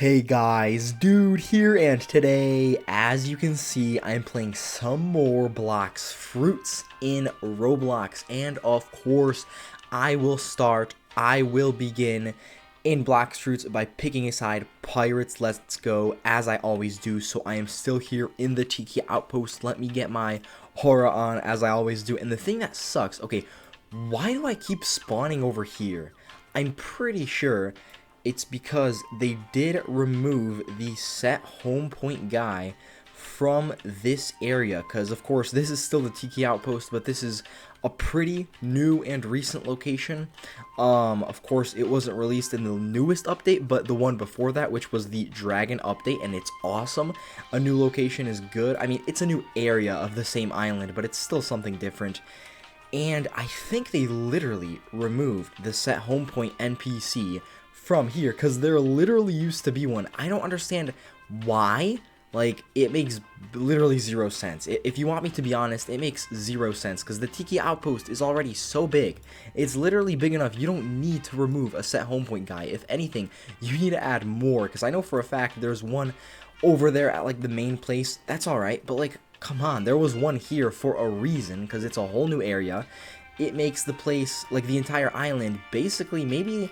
Hey guys, Dude here, and today, as you can see, I'm playing some more Blox Fruits in Roblox, and of course, I will begin in Blox Fruits by picking a side, Pirates Let's Go, as I always do. So I am still here in the Tiki Outpost. Let me get my aura on, as I always do. And the thing that sucks, okay, why do I keep spawning over here? I'm pretty sure it's because they did remove the set home point guy from this area, because of course this is still the Tiki Outpost, but this is a pretty new and recent location. Of course it wasn't released in the newest update, but the one before that, which was the Dragon update, and it's awesome. A new location is good. I mean, it's a new area of the same island, but it's still something different. And I think they literally removed the set home point NPC from here, because there literally used to be one. I don't understand why. Like, it makes literally zero sense. If you want me to be honest, it makes zero sense, because the Tiki Outpost is already so big. It's literally big enough. You don't need to remove a set home point guy. If anything, you need to add more, because I know for a fact there's one over there at like the main place. That's alright, but like, come on, there was one here for a reason, because it's a whole new area. It makes the place, like the entire island, basically maybe,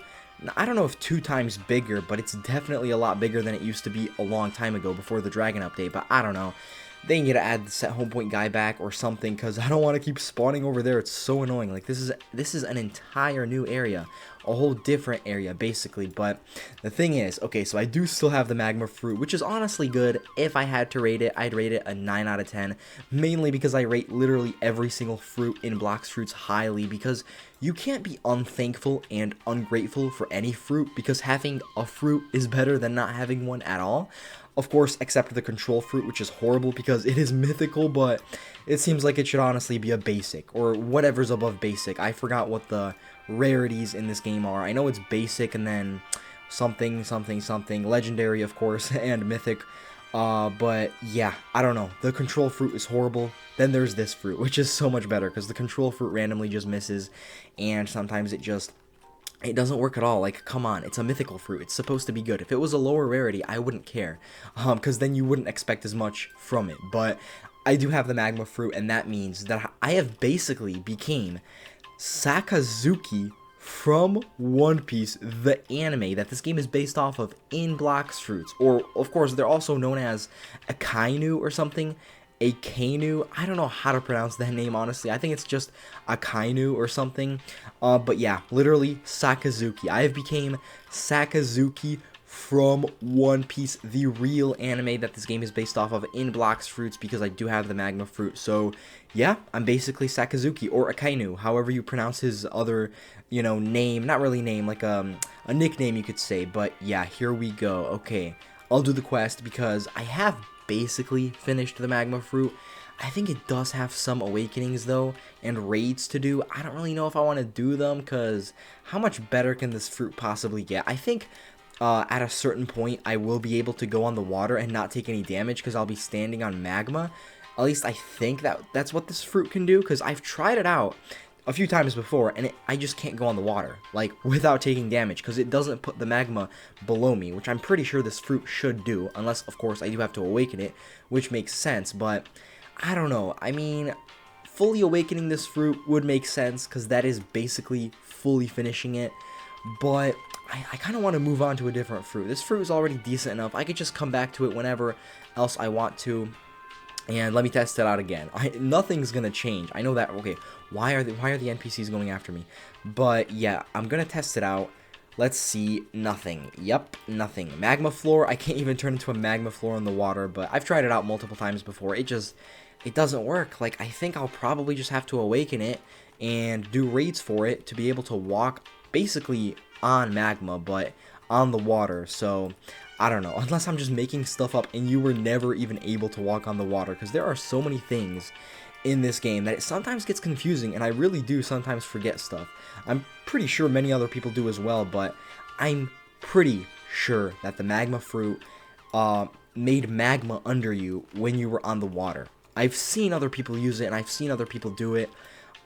I don't know if 2 times bigger, but it's definitely a lot bigger than it used to be a long time ago before the Dragon update. But I don't know. They need to add the set home point guy back or something, because I don't want to keep spawning over there. It's so annoying. Like, this is an entire new area, a whole different area basically. But the thing is, okay, so I do still have the magma fruit, which is honestly good. If I had to rate it, I'd rate it a 9 out of 10, mainly because I rate literally every single fruit in Blox Fruits highly, because you can't be unthankful and ungrateful for any fruit, because having a fruit is better than not having one at all. Of course, except the control fruit, which is horrible because it is mythical, but it seems like it should honestly be a basic, or whatever's above basic. I forgot what the rarities in this game are. I know it's basic and then something, something, something, legendary, of course, and mythic. But yeah, I don't know. The control fruit is horrible. Then there's this fruit, which is so much better, because the control fruit randomly just misses, and sometimes it doesn't work at all. Like, come on, it's a mythical fruit. It's supposed to be good. If it was a lower rarity, I wouldn't care, because then you wouldn't expect as much from it. But I do have the magma fruit, and that means that I have basically became Sakazuki from One Piece, the anime that this game is based off of, in Blox Fruits. Or, of course, they're also known as Akainu or something. Akainu, I don't know how to pronounce that name, honestly. I think it's just Akainu or something. But yeah, literally Sakazuki. I have became Sakazuki from One Piece, the real anime that this game is based off of, in Blox Fruits, because I do have the magma fruit. So yeah, I'm basically Sakazuki, or Akainu, however you pronounce his other, you know, name. Not really name, like a nickname you could say. But yeah, here we go. Okay, I'll do the quest, because I have basically finished the magma fruit. I think it does have some awakenings though, and raids to do. I don't really know if I want to do them, because how much better can this fruit possibly get? I think at a certain point I will be able to go on the water and not take any damage, because I'll be standing on magma. At least I think that's what this fruit can do, because I've tried it out a few times before, and I just can't go on the water, like, without taking damage, because it doesn't put the magma below me, which I'm pretty sure this fruit should do, unless, of course, I do have to awaken it, which makes sense. But I don't know. I mean, fully awakening this fruit would make sense, because that is basically fully finishing it, but I kind of want to move on to a different fruit. This fruit is already decent enough. I could just come back to it whenever else I want to. And let me test it out again. Nothing's gonna change. I know that. Okay, why are the NPCs going after me? But yeah, I'm gonna test it out. Let's see. Nothing. Yep, nothing. Magma floor. I can't even turn into a magma floor in the water. But I've tried it out multiple times before. It doesn't work. Like, I think I'll probably just have to awaken it and do raids for it to be able to walk basically on magma, but on the water. So I don't know, unless I'm just making stuff up and you were never even able to walk on the water, because there are so many things in this game that it sometimes gets confusing, and I really do sometimes forget stuff. I'm pretty sure many other people do as well, but I'm pretty sure that the magma fruit made magma under you when you were on the water. I've seen other people use it, and I've seen other people do it.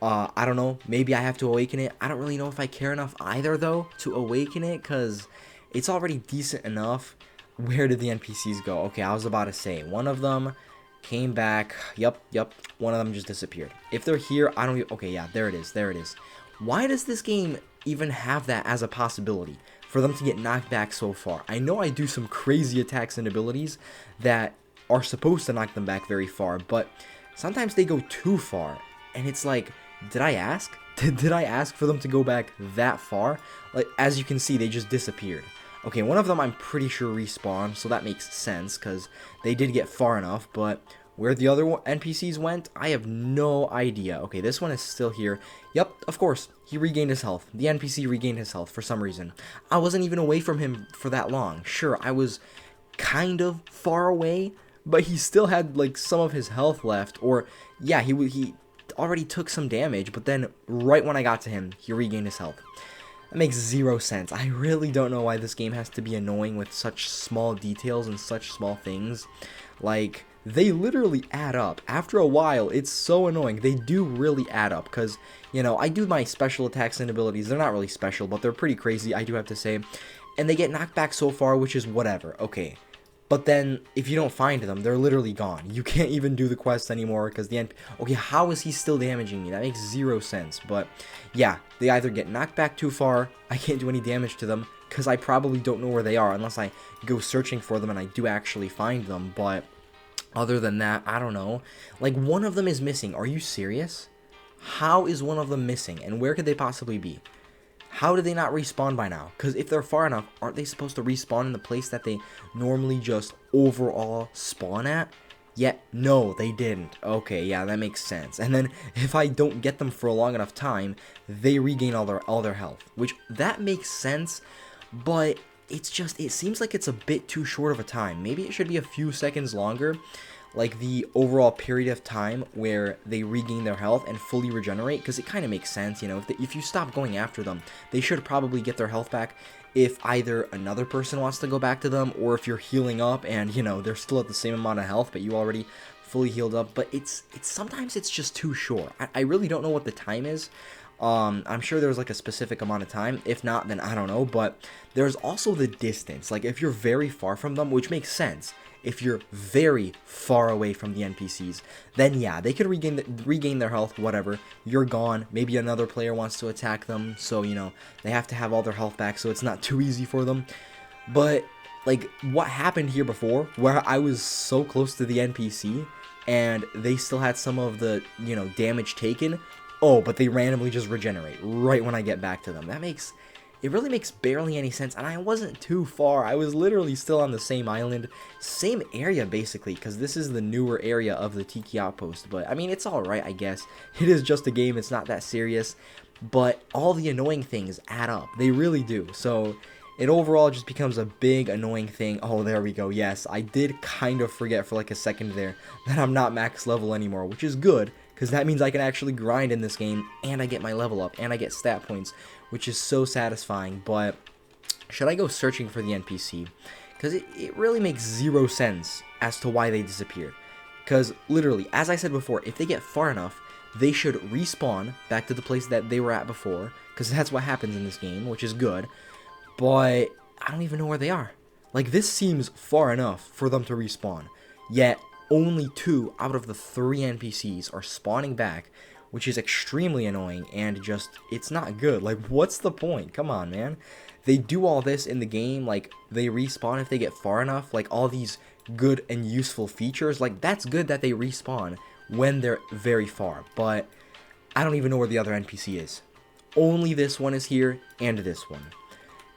I don't know, maybe I have to awaken it. I don't really know if I care enough either, though, to awaken it, because it's already decent enough. Where did the NPCs go? Okay, I was about to say, one of them came back. Yep. One of them just disappeared. If they're here, I don't... Okay, yeah, there it is. Why does this game even have that as a possibility for them to get knocked back so far? I know I do some crazy attacks and abilities that are supposed to knock them back very far, but sometimes they go too far, and it's like, did I ask? Did I ask for them to go back that far? Like, as you can see, they just disappeared. Okay, one of them I'm pretty sure respawned, so that makes sense, because they did get far enough, but where the other NPCs went, I have no idea. Okay, this one is still here. Yep, of course, he regained his health. The NPC regained his health for some reason. I wasn't even away from him for that long. Sure, I was kind of far away, but he still had, like, some of his health left, or, yeah, he already took some damage, but then right when I got to him, he regained his health. That makes zero sense. I really don't know why this game has to be annoying with such small details and such small things. Like, they literally add up. After a while, it's so annoying. They do really add up, because, you know, I do my special attacks and abilities. They're not really special, but they're pretty crazy, I do have to say. And they get knocked back so far, which is whatever. Okay. But then, if you don't find them, they're literally gone. You can't even do the quest anymore, because the end... Okay, how is he still damaging me? That makes zero sense. But, yeah, they either get knocked back too far, I can't do any damage to them, because I probably don't know where they are, unless I go searching for them and I do actually find them. But, other than that, I don't know. Like, one of them is missing. Are you serious? How is one of them missing? And where could they possibly be? How did they not respawn by now? Because if they're far enough, aren't they supposed to respawn in the place that they normally just overall spawn at? Yet, no, they didn't. Okay, yeah, that makes sense. And then, if I don't get them for a long enough time, they regain all their health. Which, that makes sense, but it's just, it seems like it's a bit too short of a time. Maybe it should be a few seconds longer, like the overall period of time where they regain their health and fully regenerate, because it kind of makes sense, you know, if you stop going after them, they should probably get their health back if either another person wants to go back to them, or if you're healing up and, you know, they're still at the same amount of health, but you already fully healed up. But it's sometimes it's just too short. I really don't know what the time is. I'm sure there's like a specific amount of time. If not, then I don't know. But there's also the distance. Like, if you're very far from them, which makes sense. If you're very far away from the NPCs, then yeah, they could regain their health, whatever. You're gone. Maybe another player wants to attack them, so, you know, they have to have all their health back, so it's not too easy for them. But, like, what happened here before, where I was so close to the NPC, and they still had some of the, you know, damage taken. Oh, but they randomly just regenerate right when I get back to them. It really makes barely any sense, and I wasn't too far. I was literally still on the same island, same area basically, because this is the newer area of the Tiki Outpost. But, I mean, it's alright, I guess. It is just a game, it's not that serious, but all the annoying things add up. They really do. So, it overall just becomes a big annoying thing. Oh, there we go. Yes, I did kind of forget for like a second there that I'm not max level anymore, which is good, because that means I can actually grind in this game, and I get my level up, and I get stat points, which is so satisfying. But should I go searching for the NPC? Because it really makes zero sense as to why they disappeared. Because literally, as I said before, if they get far enough, they should respawn back to the place that they were at before, because that's what happens in this game, which is good. But I don't even know where they are. Like, this seems far enough for them to respawn, yet only 2 out of the 3 NPCs are spawning back, which is extremely annoying, and just, it's not good. Like, what's the point? Come on, man. They do all this in the game, like, they respawn if they get far enough, like, all these good and useful features. Like, that's good that they respawn when they're very far, but I don't even know where the other NPC is. Only this one is here, and this one.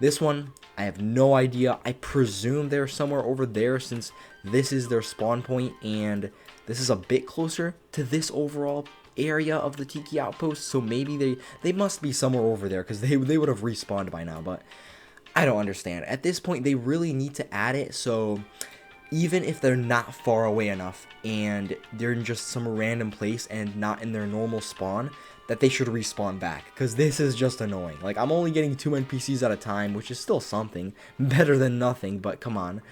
This one, I have no idea. I presume they're somewhere over there, since this is their spawn point, and this is a bit closer to this overall area of the Tiki Outpost, so maybe they must be somewhere over there, because they would have respawned by now. But I don't understand. At this point, they really need to add it, so even if they're not far away enough, and they're in just some random place and not in their normal spawn, that they should respawn back, because this is just annoying. Like, I'm only getting 2 NPCs at a time, which is still something, better than nothing, but come on.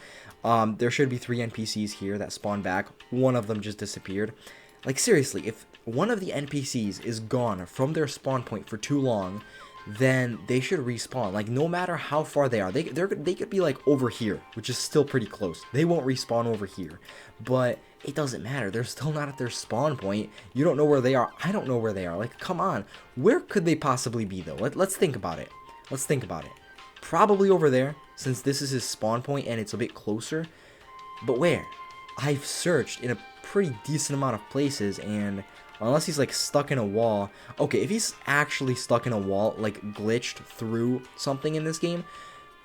There should be 3 NPCs here that spawn back. One of them just disappeared. Like, seriously, if one of the NPCs is gone from their spawn point for too long, then they should respawn. Like, no matter how far they are, they could be like over here, which is still pretty close. They won't respawn over here, but it doesn't matter. They're still not at their spawn point. You don't know where they are. I don't know where they are. Like, come on. Where could they possibly be, though? Let's think about it. Let's think about it. Probably over there, since this is his spawn point and it's a bit closer. But where? I've searched in a pretty decent amount of places, and unless he's like stuck in a wall. Okay, if he's actually stuck in a wall, like glitched through something in this game,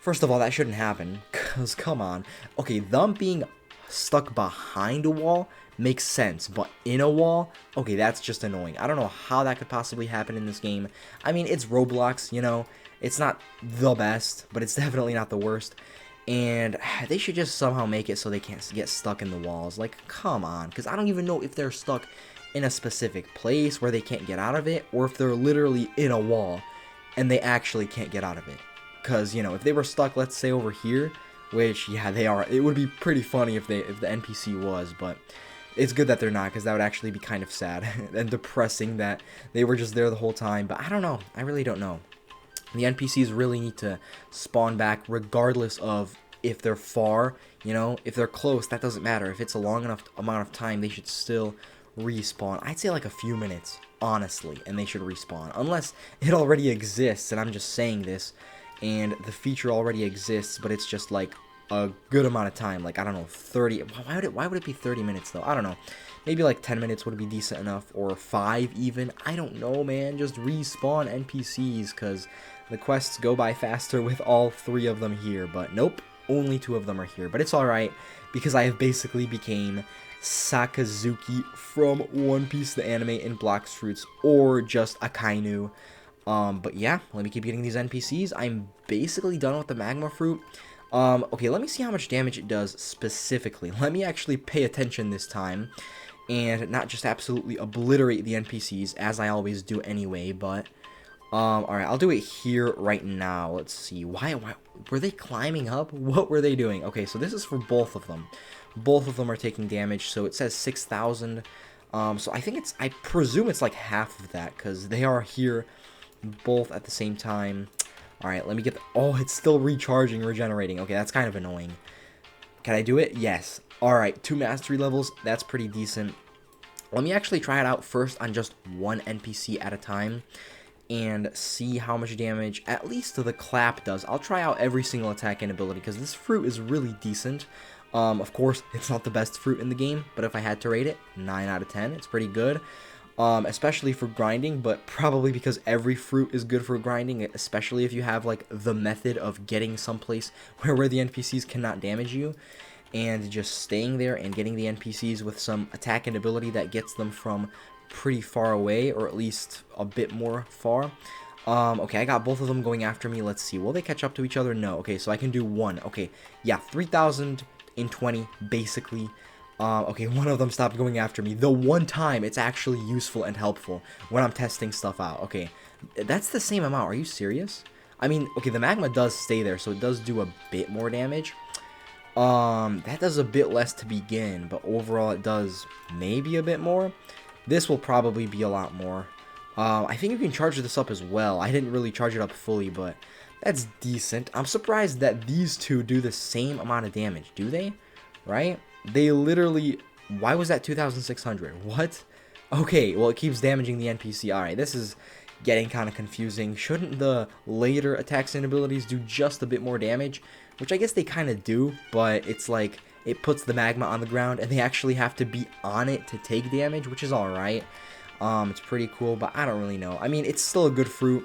first of all, that shouldn't happen, because come on. Okay, them being stuck behind a wall makes sense, but in a wall, okay, that's just annoying. I don't know how that could possibly happen in this game. I mean, it's Roblox, you know, it's not the best, but it's definitely not the worst. And they should just somehow make it so they can't get stuck in the walls. Like, come on, because I don't even know if they're stuck in a specific place where they can't get out of it, or if they're literally in a wall and they actually can't get out of it. Because, you know, if they were stuck, let's say over here, which, yeah, they are, it would be pretty funny if the NPC was, but it's good that they're not, because that would actually be kind of sad and depressing that they were just there the whole time. But I don't know, I really don't know. The NPCs really need to spawn back regardless of if they're far, you know. If they're close, that doesn't matter. If it's a long enough amount of time, they should still respawn. I'd say like a few minutes, honestly, and they should respawn. Unless it already exists, and I'm just saying this, and the feature already exists, but it's just like a good amount of time. Like, I don't know, 30. Why would it be 30 minutes, though? I don't know. Maybe like 10 minutes would be decent enough, or 5 even. I don't know, man. Just respawn NPCs, because the quests go by faster with all 3 of them here. But nope, only 2 of them are here. But it's alright, because I have basically became Sakazuki from One Piece the anime in Blox Fruits, or just Akainu. But yeah, let me keep getting these NPCs. I'm basically done with the magma fruit. Okay, let me see how much damage it does specifically. Let me actually pay attention this time, and not just absolutely obliterate the NPCs, as I always do anyway, but, alright, I'll do it here right now. Let's see, why, were they climbing up? What were they doing? Okay, so this is for both of them. Both of them are taking damage, so it says 6,000, so I think it's, I presume it's like half of that, because they are here both at the same time. Alright, let me get the, oh, it's still recharging, regenerating. Okay, that's kind of annoying. Can I do it? Yes. Alright, 2 mastery levels, that's pretty decent. Let me actually try it out first on just one NPC at a time, and see how much damage, at least the clap does. I'll try out every single attack and ability, because this fruit is really decent. Of course, it's not the best fruit in the game, but if I had to rate it, 9 out of 10, it's pretty good. Especially for grinding, but probably because every fruit is good for grinding, especially if you have, like, the method of getting someplace where the NPCs cannot damage you, and just staying there and getting the NPCs with some attack and ability that gets them from pretty far away, or at least a bit more far. Okay, I got both of them going after me. Let's see, will they catch up to each other? No. Okay, so I can do one. Okay, yeah, 3,020, basically. Okay, one of them stopped going after me. The one time it's actually useful and helpful when I'm testing stuff out. Okay, that's the same amount. Are you serious? I mean, okay, the magma does stay there, so it does do a bit more damage. That does a bit less to begin, but overall it does maybe a bit more. This will probably be a lot more. I think you can charge this up as well. I didn't really charge it up fully, but that's decent. I'm surprised that these two do the same amount of damage. Do they? Right? They literally, why was that 2,600? What? Okay, well, it keeps damaging the NPC. Alright, this is getting kind of confusing. Shouldn't the later attacks and abilities do just a bit more damage? Which I guess they kind of do, but it's like, it puts the magma on the ground, and they actually have to be on it to take damage, which is alright. It's pretty cool, but I don't really know. I mean, it's still a good fruit.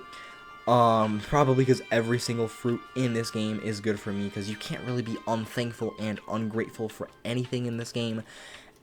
Probably because every single fruit in this game is good for me, because you can't really be unthankful and ungrateful for anything in this game,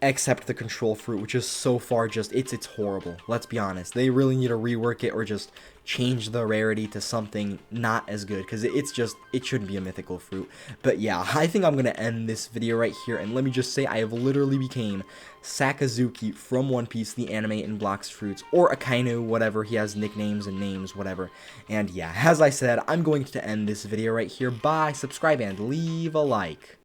except the control fruit, which is so far just, it's horrible. Let's be honest. They really need to rework it, or just change the rarity to something not as good, because it's just, it shouldn't be a mythical fruit. But yeah, I think I'm going to end this video right here, and let me just say, I have literally became Sakazuki from One Piece, the anime in Blox Fruits, or Akainu, whatever, he has nicknames and names, whatever. And yeah, as I said, I'm going to end this video right here. Bye, subscribe, and leave a like.